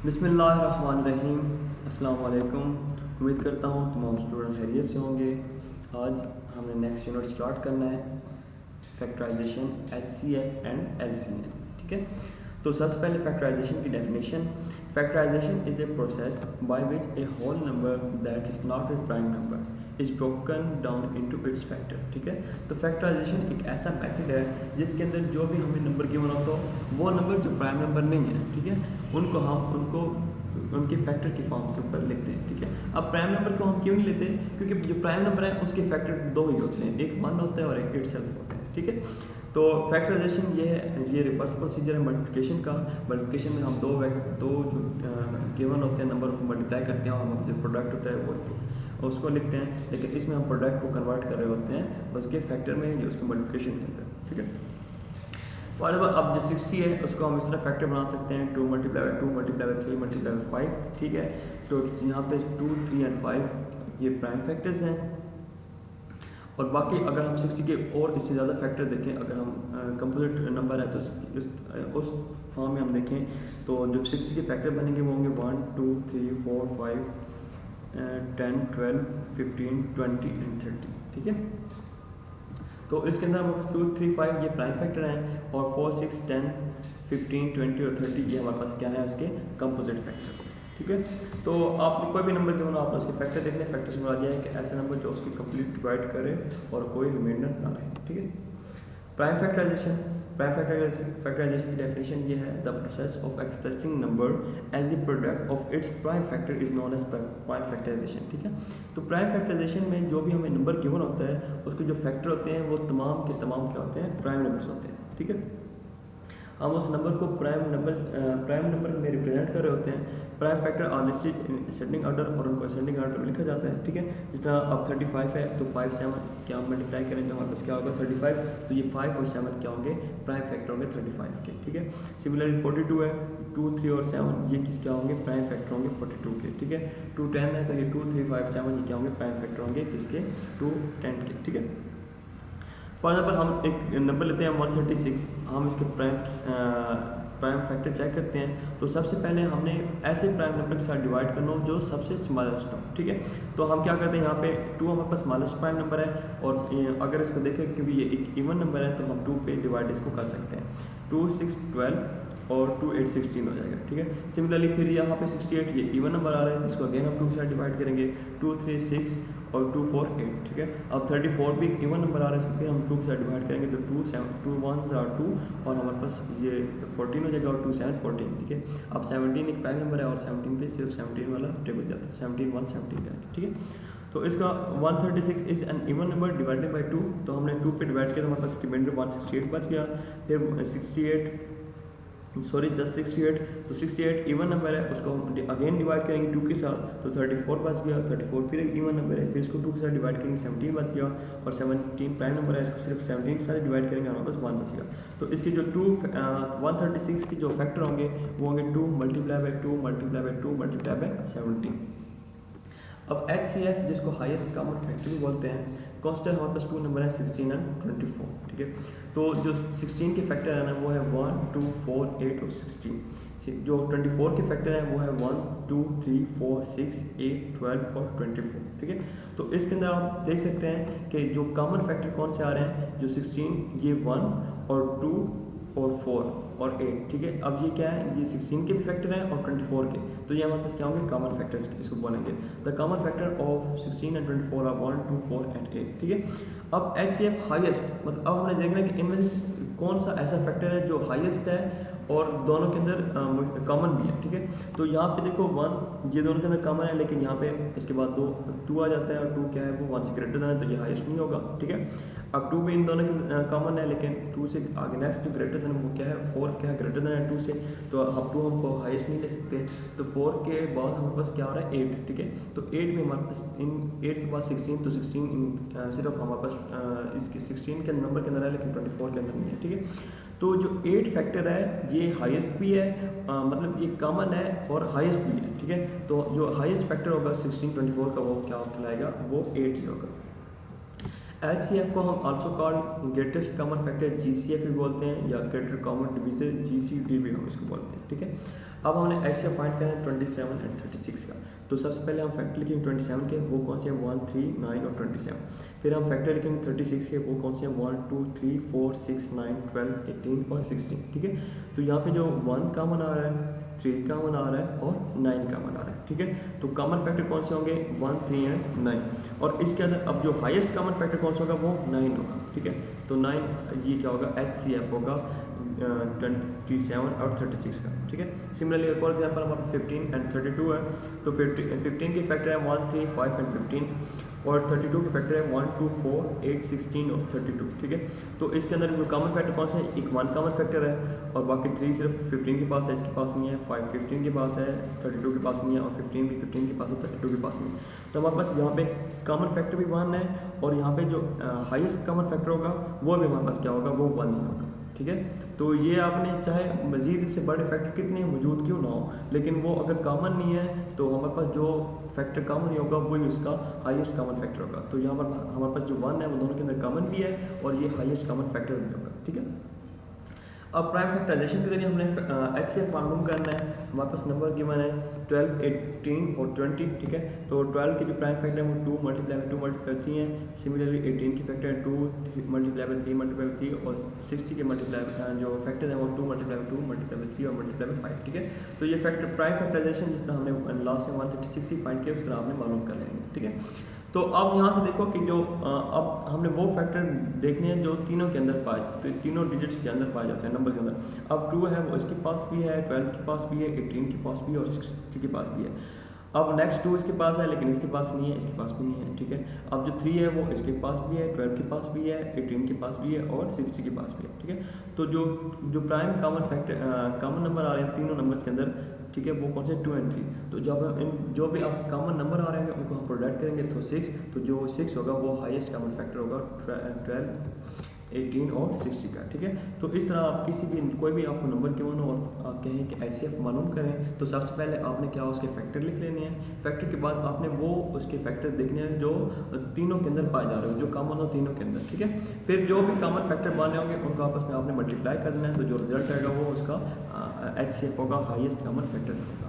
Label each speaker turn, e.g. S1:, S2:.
S1: बिस्मिल्लाहिर्रहमानिर्रहीम। अस्सलाम वालेकुम। उम्मीद करता हूँ तमाम स्टूडेंट खैरियत से होंगे। आज हमने नेक्स्ट यूनिट स्टार्ट करना है फैक्टराइजेशन HCF एंड LCM। ठीक है, तो सबसे पहले फैक्टराइजेशन की definition. Factorisation is a process by which a whole number that is not a prime number is broken down into its factor. ठीक है, तो फैक्टराइजेशन एक ऐसा मेथड है जिसके अंदर जो भी हमें नंबर गिवन होता हो वो नंबर जो प्राइम नंबर नहीं है, ठीक है, उनको उनके फैक्टर की फॉर्म के ऊपर लिखते हैं। ठीक है, अब प्राइम नंबर को हम क्यों नहीं लेते? क्योंकि जो प्राइम नंबर है उसके फैक्टर दो ही होते हैं, एक 1 होता है और एक इटसेल्फ होता है। ठीक है, तो फैक्टराइजेशन ये रिवर्स प्रोसीजर है मल्टीप्लिकेशन का। मल्टीप्लिकेशन में हम दो जो गिवन होते हैं नंबर को मल्टीप्लाई करते हैं और हम जो प्रोडक्ट होता है वो उसको लिखते हैं, लेकिन इसमें हम प्रोडक्ट को कन्वर्ट कर रहे होते हैं उसके फैक्टर में या उसके मल्टीप्लिकेशन के अंदर। ठीक है, फॉर एग्जाम्पल अब जो 60 है उसको हम इस तरह फैक्टर बना सकते हैं 2 × 2 × 3 × 5। ठीक है, तो यहाँ पे 2, 3 और 5 ये प्राइम फैक्टर्स हैं। और बाकी अगर हम 60 के और इससे ज़्यादा फैक्टर देखें, अगर हम कंपोजिट नंबर है तो उस फॉर्म में हम देखें तो जो 60 के फैक्टर बनेंगे वो होंगे 1, 2, 3, 4, 5, 10, 12, 15, 20 एंड 30। ठीक है, तो इसके अंदर हम 2, 3, 5 ये प्राइम फैक्टर हैं और 4, 6, 10, 15, 20 और 30 ये हमारे पास क्या है उसके कंपोजिट फैक्टर। ठीक है, तो आपने कोई भी नंबर क्यों ना आपने उसके फैक्टर देखने, फैक्टर से बता दिया है कि ऐसा नंबर जो उसकी कंप्लीट डिवाइड करे और कोई रिमाइंडर ना रहे। ठीक है, प्राइम फैक्टराइजेशन की डेफिनेशन ये है, the process of expressing number as the product of its prime factor is known as prime factorisation. ठीक है, तो प्राइम फैक्टराइजेशन में जो भी हमें नंबर गिवन होता है उसके जो फैक्टर होते हैं वो तमाम के तमाम क्या होते हैं, प्राइम नंबर्स होते हैं। ठीक है, हम उस नंबर को प्राइम नंबर में रिप्रेजेंट कर रहे होते हैं। Prime factor are listed in ascending order और उनको असेंडिंग ऑर्डर में लिखा जाता है। ठीक है, जिस तरह अब 35 है तो 5, 7 क्या हम मल्टीप्लाई करें तो हमारे पास क्या होगा 35, तो ये 5 और 7 क्या होंगे, प्राइम फैक्टर होंगे 35 के। ठीक है, सिमिलरली 42 है, 2, 3 और 7 ये किस क्या होंगे, प्राइम फैक्टर होंगे 42 के। ठीक है, 2, 10 है तो ये 2, 3, 5, 7 ये क्या होंगे, प्राइम फैक्टर होंगे किसके, 2, 10 के। ठीक है, फॉर एग्जाम्पल हम एक नंबर लेते हैं 136, हम इसके प्राइम फैक्टर चेक करते हैं तो सबसे पहले हमने ऐसे प्राइम नंबर के साथ डिवाइड करना हो जो सबसे स्मॉलेस्ट हो। ठीक है, तो हम क्या करते हैं, यहाँ पे 2 हमारे पास स्मॉलेस्ट प्राइम नंबर है और अगर इसको देखें क्योंकि ये एक इवन नंबर है तो हम 2 पे डिवाइड इसको कर सकते हैं। 2, 6, 12 और 2, 8, 16 हो जाएगा। ठीक है, सिमिलरली फिर यहाँ पे 68 ये इवन नंबर आ रहा है, इसको अगेन हम 2 के साथ डिवाइड करेंगे, 2, 3, 6 और 2, 4, 8। ठीक है, अब 34 भी इवन नंबर आ रहा है, इसको फिर हम 2 के साथ डिवाइड करेंगे तो 2, 7, 2 1s are 2 और हमारे पास ये 14 हो जाएगा और 2, 7, 14। ठीक है, अब 17 एक प्राइम नंबर है और 17 पे सिर्फ 17 वाला टेबल जाता है, 17, 1, 17 करेंगे। ठीक है, तो इसका 136 is an even number divided by 2, तो हमने 2 पे डिवाइड किया तो हमारे पास रिमाइंडर 168 बच गया। फिर 68, तो 68 इवन नंबर है, उसको हम अगेन डिवाइड करेंगे 2 के साथ तो 34 बच गया। 34 फिर एक इवन नंबर है, फिर इसको 2 के साथ डिवाइड करेंगे 17 बच गया और 17 प्राइम नंबर है, इसको सिर्फ 17 के साथ डिवाइड करेंगे हमारे पास 1 बच गया। तो इसके जो 136 के जो फैक्टर होंगे वो होंगे 2 × 2 × 2 × 17। अब HCF जिसको हाईएस्ट कॉमन फैक्टर भी बोलते हैं, कॉन्स्टेंट हमारे पास 2 नंबर है 16 और 24। ठीक है, तो जो 16 के फैक्टर है ना वो है 1, 2, 4, 8 और 16। जो 24 के फैक्टर है वो है 1, 2, 3, 4, 6, 8, 12 और 24। ठीक है, तो इसके अंदर आप देख सकते हैं कि जो कॉमन फैक्टर कौन से आ रहे हैं, जो 16 ये 1 और 2 और 4 और 8। ठीक है, अब ये क्या है, ये 16 के भी फैक्टर हैं और 24 के, तो ये हमारे पास क्या होंगे, कॉमन फैक्टर्स इसको बोलेंगे। The common factor of 16 and 24 are 1, 2, 4 and 8। ठीक है, अब HCF हाईएस्ट, मतलब अब हमने देखना है कि इनमें से कौन सा ऐसा फैक्टर है जो हाईएस्ट है और दोनों के अंदर कॉमन भी है। ठीक है, तो यहाँ पे देखो 1 ये दोनों के अंदर कॉमन है, लेकिन यहाँ पे इसके बाद 2 आ जाता है और 2 क्या है वो 1 से ग्रेटर देन है, तो ये हाईएस्ट नहीं होगा। ठीक है, अब 2 भी इन दोनों के कॉमन है, लेकिन 2 से आगे नेक्स्ट जो ग्रेटर देन वो क्या है, 4 क्या है ग्रेटर देन है 2 से, तो अब 2 हमको हाईएस्ट नहीं ले सकते, तो 4 के बाद हमारे पास क्या आ रहा है 8। ठीक है, तो 8 में हमारे पास इन 8 के बाद 16, तो 16 सिर्फ हमारे पास इसके 16 के नंबर के अंदर है लेकिन 24 के अंदर नहीं है। ठीक है, तो जो 8 फैक्टर है ये हाईएस्ट भी है, मतलब ये कॉमन है और हाईएस्ट भी है। ठीक है, तो जो हाईएस्ट फैक्टर होगा 16, 24 का वो क्या कहलाएगा, वो 8 ही होगा। HCF को हम also called greatest common factor GCF भी बोलते हैं या ग्रेटर कॉमन डिवीजन GCD भी हम इसको बोलते हैं। ठीक है, अब हमने एच सी एफ फाइंड करना है 27 एंड 36 का। तो सबसे पहले हम फैक्टर लिखेंगे 27 के, वो कौन से हैं 1, 3, 9 और 27। फिर हम फैक्टर लिखेंगे 36 के, वो कौन से हैं 1, 2, 3, 4, 6, 9, 12, 18 और 16। ठीक है, तो यहाँ पे जो 1 कॉमन आ रहा है, 3 कॉमन आ रहा है और 9 कॉमन आ रहा है। ठीक है, तो कॉमन फैक्टर कौन से होंगे 1, 3 एंड 9। और इसके अंदर अब जो हाईएस्ट कॉमन फैक्टर कौन सा होगा वो 9 होगा। ठीक है, तो 9 ये क्या होगा एच सी एफ होगा 27 और 36 का। ठीक है, सिमिलरली एक और एग्जाम्पल हमारा 15 एंड 32 है। तो 15 के फैक्टर है 1, 3, 5 एंड 15 और 32 के फैक्टर है 1, 2, 4, 8, 16 और 32। ठीक है, तो इसके अंदर जो कॉमन फैक्टर कौन सा है, एक 1 कॉमन फैक्टर है और बाकी 3 सिर्फ 15 के पास है, इसके पास नहीं है, 5 15 के पास है, 32 के पास नहीं है और 15 भी 15 के पास है, 32 के पास नहीं है। तो हमारे पास यहाँ पे कॉमन फैक्टर भी 1 है और यहाँ पे जो हाईएस्ट कॉमन फैक्टर होगा वो भी हमारे पास क्या होगा, वो 1 ही होगा। ठीक है, तो ये आपने चाहे मज़ीद इससे बड़े फैक्टर कितने मौजूद क्यों ना हो, लेकिन वो अगर कॉमन नहीं है तो हमारे पास जो फैक्टर कॉमन नहीं होगा वही उसका हाईएस्ट कॉमन फैक्टर होगा। तो यहाँ पर हमारे पास जो 1 है वो दोनों के अंदर कॉमन भी है और ये हाईएस्ट कॉमन फैक्टर भी होगा। ठीक है, अब प्राइम फैक्टराइजेशन के जरिए हमने एच सी एफ मालूम करना है। हमारे पास नंबर गिवन है 12, 18 और 20। ठीक है, तो 12 के जो प्राइम फैक्टर है वो 2 मल्टीप्लाई बाई 2 मल्टीप्लाई 3 है। सिमिलरली 18 के फैक्टर है 2 मल्टीप्लाई बाई 3 मल्टीप्लाई बाई 3 और 60 के मल्टीप्लाई जो फैक्टर है वो 2 मल्टीप्लाई बाई 2 मल्टीप्लाई बाई 3 और मल्टीप्लाई बाई 5। ठीक है, तो ये फैक्टर प्राइम फैक्टराइजेशन जिस तरह हमने लास्ट में 136 ही फाइंड किया उस तरह आपने मालूम कर लेंगे। ठीक है, तो अब यहाँ से देखो कि जो अब हमने वो फैक्टर देखने हैं जो तीनों के अंदर पाए, तो तीनों डिजिट्स के अंदर पाए जाते हैं नंबर के अंदर। अब 2 है वो इसके पास भी है, 12 के पास भी है, 18 के पास भी है और 60 के पास भी है। अब नेक्स्ट 2 इसके पास है लेकिन इसके पास नहीं है, इसके पास भी नहीं है। ठीक है, अब जो 3 है वो इसके पास भी है, 12 के पास भी है, 18 के पास भी है और 60 के पास भी है। ठीक है, तो जो prime common factor common number आ रहे हैं तीनों नंबर्स के अंदर, ठीक है, वो कौन से 2 एंड 3। तो जब हम जो भी आप कॉमन नंबर आ रहे हैं उनको हम प्रोडक्ट करेंगे तो 6, तो जो 6 होगा वो हाईएस्ट कॉमन फैक्टर होगा 12, 18 और 60 का। ठीक है, तो इस तरह आप किसी भी कोई भी आपको नंबर गिवन हो और आप कहें कि ऐसे आप मालूम करें तो सबसे पहले आपने क्या उसके फैक्टर लिख लेने हैं। फैक्टर के बाद आपने वो उसके फैक्टर देखने हैं जो तीनों के अंदर पाए जा रहे हो, जो कॉमन हो तीनों के अंदर। ठीक है, फिर जो भी कॉमन फैक्टर बने होंगे उनको आपस में आपने मल्टीप्लाई करना है, तो जो रिजल्ट आएगा वो उसका एच सी एफ होगा, हाईएस्ट कॉमन फैक्टर होगा।